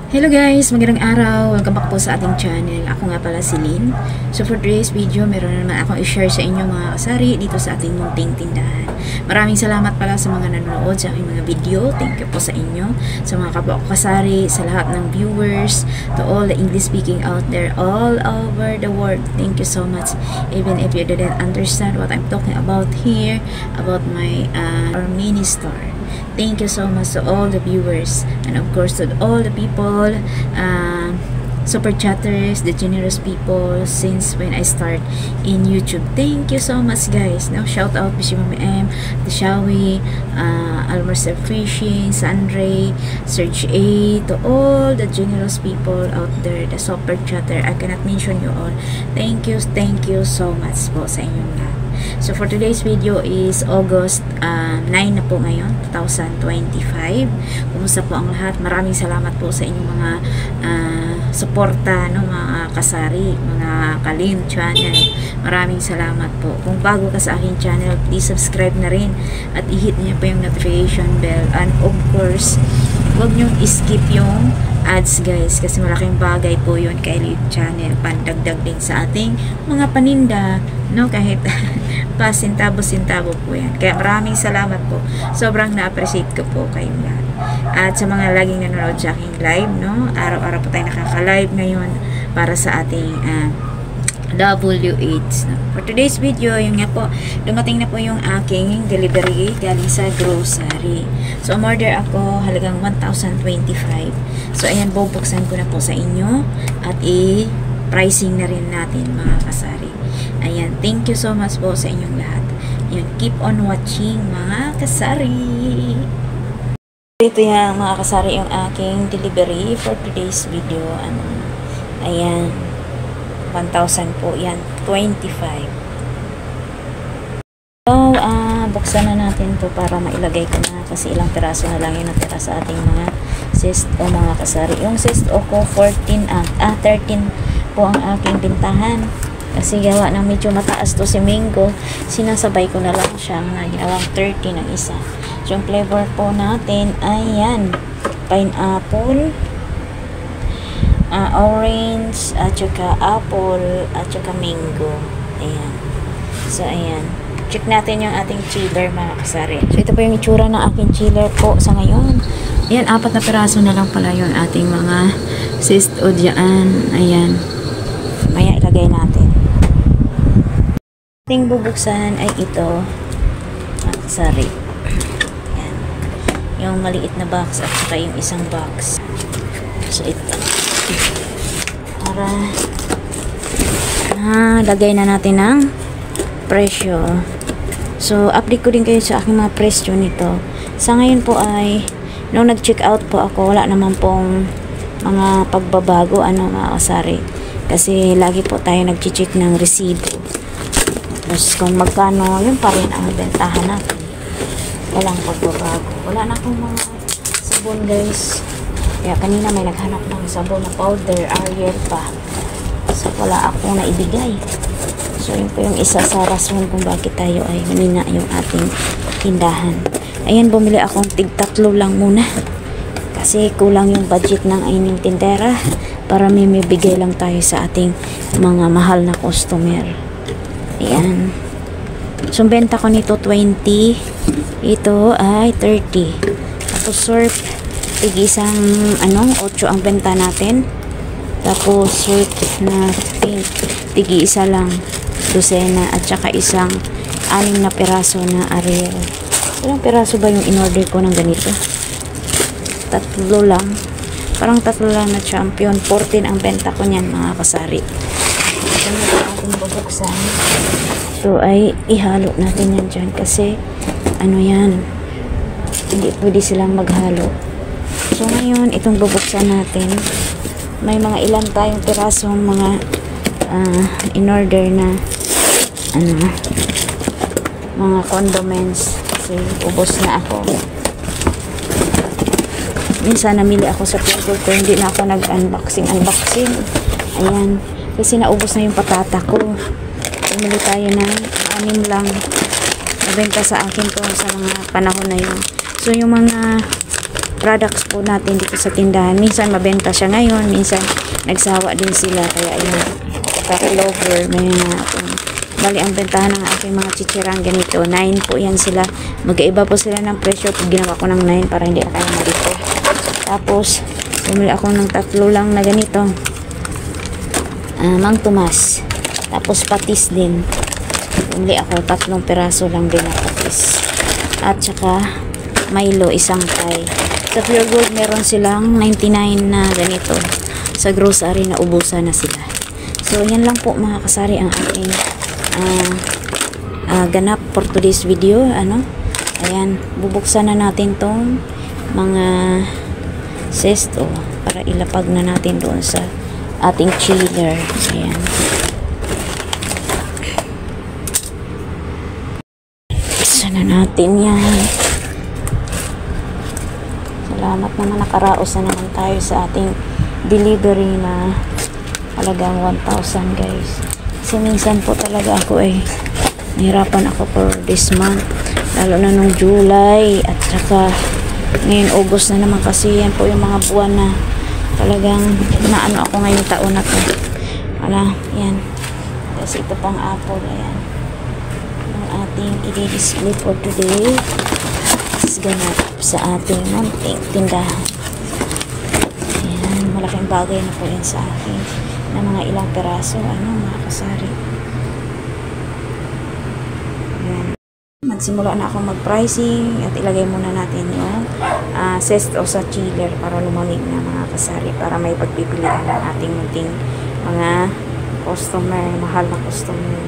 Hello guys! Magandang araw! Welcome back po sa ating channel. Ako nga pala si Lynn. So for today's video, meron na naman akong i-share sa inyo mga kasari dito sa ating munting tindahan. Maraming salamat pala sa mga nanonood sa aking mga video. Thank you po sa inyo. Sa mga kapwa ko kasari, sa lahat ng viewers, to all the English speaking out there all over the world. Thank you so much. Even if you didn't understand what I'm talking about here, about my mini store. Thank you so much to all the viewers and of course to all the people, super chatters, the generous people since when I start in YouTube. Thank you so much guys. Now shout out to si Mami M, the Shawi, Almercer Fishing, Sandray, Serge A, to all the generous people out there, the super chatter. I cannot mention you all. Thank you so much po sa inyong lahat. So for today's video is August 9 na po ngayon, 2025. Kumusta po ang lahat? Maraming salamat po sa inyong mga suporta, no, mga kasari, mga Kalim channel. Maraming salamat po. Kung bago ka sa aking channel, please subscribe na rin at i-hit niyo po yung notification bell. And of course, huwag nyo skip yung ads guys, kasi malaking bagay po yun kay Lead Channel, pandagdag din sa ating mga paninda, no, kahit pasintabo-sintabo po yan. Kaya maraming salamat po, sobrang na-appreciate ko po kayong lahat. At sa mga laging nanonood sa aking live, no, araw-araw po tayo nakaka-live ngayon para sa ating WH. For today's video, yung nga po, dumating na po yung aking delivery galing sa grocery. So, umorder ako halagang 1,025. So, ayan, bubuksan ko na po sa inyo at i-pricing na rin natin mga kasari. Ayan, thank you so much po sa inyong lahat. Ayan, keep on watching mga kasari. Ito yung mga kasari yung aking delivery for today's video. Ayan, 1,000 po yan, 25. So, buksan na natin to para mailagay ko na kasi ilang piraso na lang yung natira sa ating mga cyst o mga kasari. Yung cyst o ko 13 po ang aking bintahan kasi gawa ng medyo mataas to si Mango, sinasabay ko na lang siya na ginawang 30 ng isa. So, yung flavor po natin ay yan, pineapple, orange, at saka apple, at saka mango. Ayan. So, ayan. Check natin yung ating chiller mga kasari. So, ito po yung itsura ng aking chiller po sa ngayon. Ayan, 4 na piraso na lang pala yung ating mga cyst o dyan. Ayan. Maya ilagay natin. Ating bubuksan ay ito. Mga kasari. Ayan. Yung maliit na box at saka yung isang box. So, ito. Para lagay na natin ng presyo. So, update ko din kayo sa aking mga presyo nito. Sa ngayon po ay nung nag-check out po ako, wala naman pong mga pagbabago mga kasari. Kasi lagi po tayo nag-check ng resibo. Tapos kung magkano, yun pa rin ang bentahan natin. Walang pagbabago. Wala na akong mga sabon guys. Kaya kanina may naghanap ng sabon na powder, Ariel pa. So, wala akong naibigay. So, yun po yung isa sa rason kung bakit tayo ay manina yung ating tindahan. Ayan, bumili akong tig-3 lang muna. Kasi kulang yung budget ng aming tindera para may bigay lang tayo sa ating mga mahal na customer. Ayan. So, benta ko nito 20. Ito ay 30. Tapos, surf. Tig-isang 8 ang benta natin. Tapos sweet na pink, tig-isa lang, dosena, at saka isang 6 na piraso na Ariel. Ilang piraso ba yung in-order ko ng ganito? 3 lang. Parang 3 lang na champion. 14 ang benta ko niyan mga kasari. Ito na ating bubuksan. Ito ay ihalo natin yan dyan kasi yan, hindi pwede silang maghalo. So, ngayon, itong bubuksan natin. May mga ilan tayong pirasong mga in-order na mga condiments. Kasi ubos na ako. Minsan, namili ako sa Pinto ko. Hindi na ako nag-unboxing. Ayan. Kasi naubos na yung patata ko. Bumili tayo ng 6 lang. Nabenta sa akin to sa mga panahon na yun. So, yung mga products po natin dito sa tindahan. Minsan mabenta siya ngayon, minsan nagsawa din sila. Kaya ayun, lover, may bali ang bentahan ng aking mga chichirang ganito. 9 po yan sila. Magkaiba po sila ng presyo. Pag ginawa ko ng 9 para hindi na kayo malito. Tapos, bumili ako ng 3 lang na ganito. Mang Tomas. Tapos patis din. Bumili ako 3 piraso lang din na patis. At saka Milo, isang tay. Sa Pure Gold meron silang 99 na ganito. Sa grocery na ubusan na sila. So yan lang po mga kasari ang aking ganap for today's video. Ayan, bubuksan na natin tong mga sesto para ilapag na natin doon sa ating chiller. Ayan. Buksan na natin yan. Salamat naman, nakaraos na naman tayo sa ating delivery na halagang 1,000 guys. Kasi minsan po talaga ako nahirapan ako for this month. Lalo na nung July at saka ngayon August na naman kasi yan po yung mga buwan na talagang naano ako ngayong taon na to. Yan. Kasi ito pang apple. Ayan. Yung ating i-display for today. Is ganap sa ating munting tindahan. Ayan. Malaking bagay na po yan sa akin. Na mga ilang peraso. Mga kasari. Ayan. Magsimula na ako mag-pricing at ilagay muna natin yung sesto sa chiller para lumamig na mga kasari, para may pagpipilian ng ating munting mga customer, mahal na customer.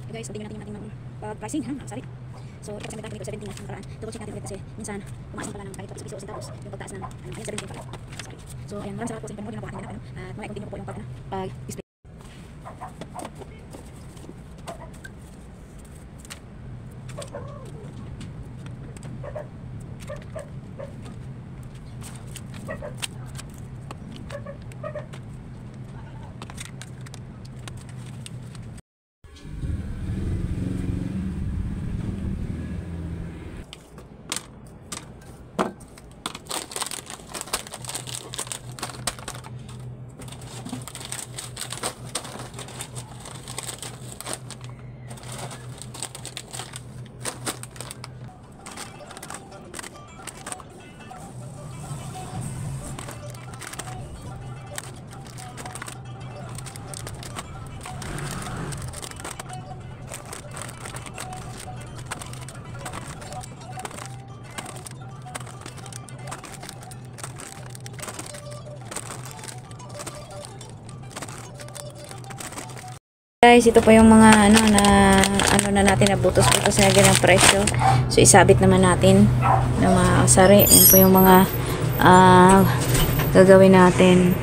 Guys, tingnan natin yung pricing sorry. So, ito kasi may ko 17 na nakaraan. Double check natin ulit kasi minsan pumaas pala ng kahit 10 piso o centavos yung pagtaas ng ayan 17 pala. Sorry. So, ayan, maraming salamat po sa inyong panonood ng aking at mamaya continue po yung pag-display. Guys, ito po yung mga na natin na butos-butos na ganang presyo. So isabit naman natin ng mga sari. Yan po yung mga gagawin natin.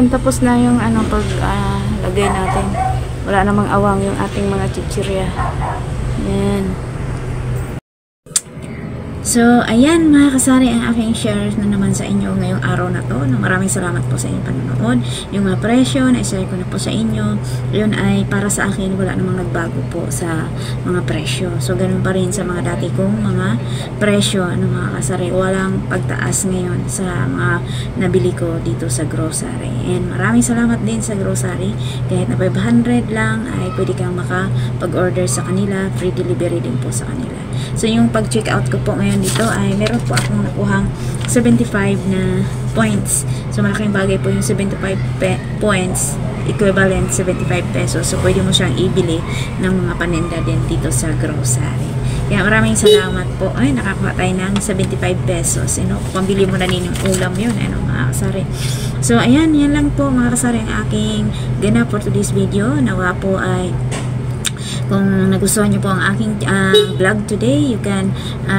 ayan, tapos na yung ano, pag lagay natin. Wala namang awang yung ating mga chichirya. Ayan. So, ayan mga kasari, ang aking share na naman sa inyo ngayong araw na to. Maraming salamat po sa inyong panonood. Yung mga presyo na ishare ko na po sa inyo, yun ay para sa akin, wala namang nagbago po sa mga presyo. So, ganun pa rin sa mga dati kong mga presyo, mga kasari. Walang pagtaas ngayon sa mga nabili ko dito sa grocery. And maraming salamat din sa grocery. Kahit na 500 lang ay pwede kang makapag-order sa kanila. Free delivery din po sa kanila. So, yung pag-check out ko po ngayon dito ay meron po akong nakuhang 75 na points. So, malaking bagay po yung 75 points, equivalent 75 pesos. So, pwede mo siyang ibili ng mga paninda din dito sa grocery. Kaya maraming salamat po. Ay, nakakuha tayo ng 75 pesos. Pambili mo na din yung ulam yun, mga kasari. So, ayan, yan lang po mga kasari ang aking ganap for today's video. Nawa po ay kung nagustuhan niyo po ang aking vlog today, you can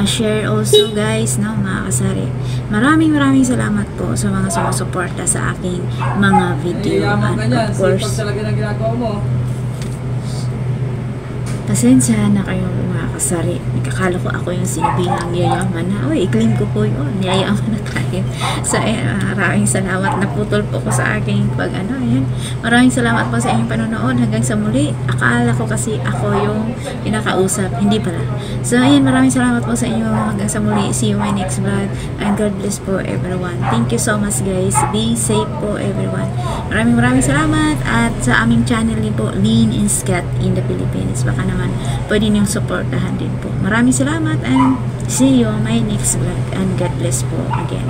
share also guys, mga kasari. Maraming salamat po sa mga sumusuporta sa aking mga video. And of course, pasensya na kayo mga kasari. Nakakala ko ako yung sinabihang yayaman na, uy, i-claim ko po yun, yayaman na tayo. So, ayan, maraming salamat. Naputol po ko sa aking ayan. Maraming salamat po sa inyong panonood. Hanggang sa muli, akala ko kasi ako yung pinakausap. Hindi pala. So, ayan, maraming salamat po sa inyo. Hanggang sa muli. See you my next vlog. And God bless po everyone. Thank you so much guys. Be safe po everyone. Maraming salamat. At sa aming channel din po, Lean and Scat in the Philippines. Baka naman pwede niyong supportahan din po. Maraming salamat and see you on my next vlog. And God bless po again.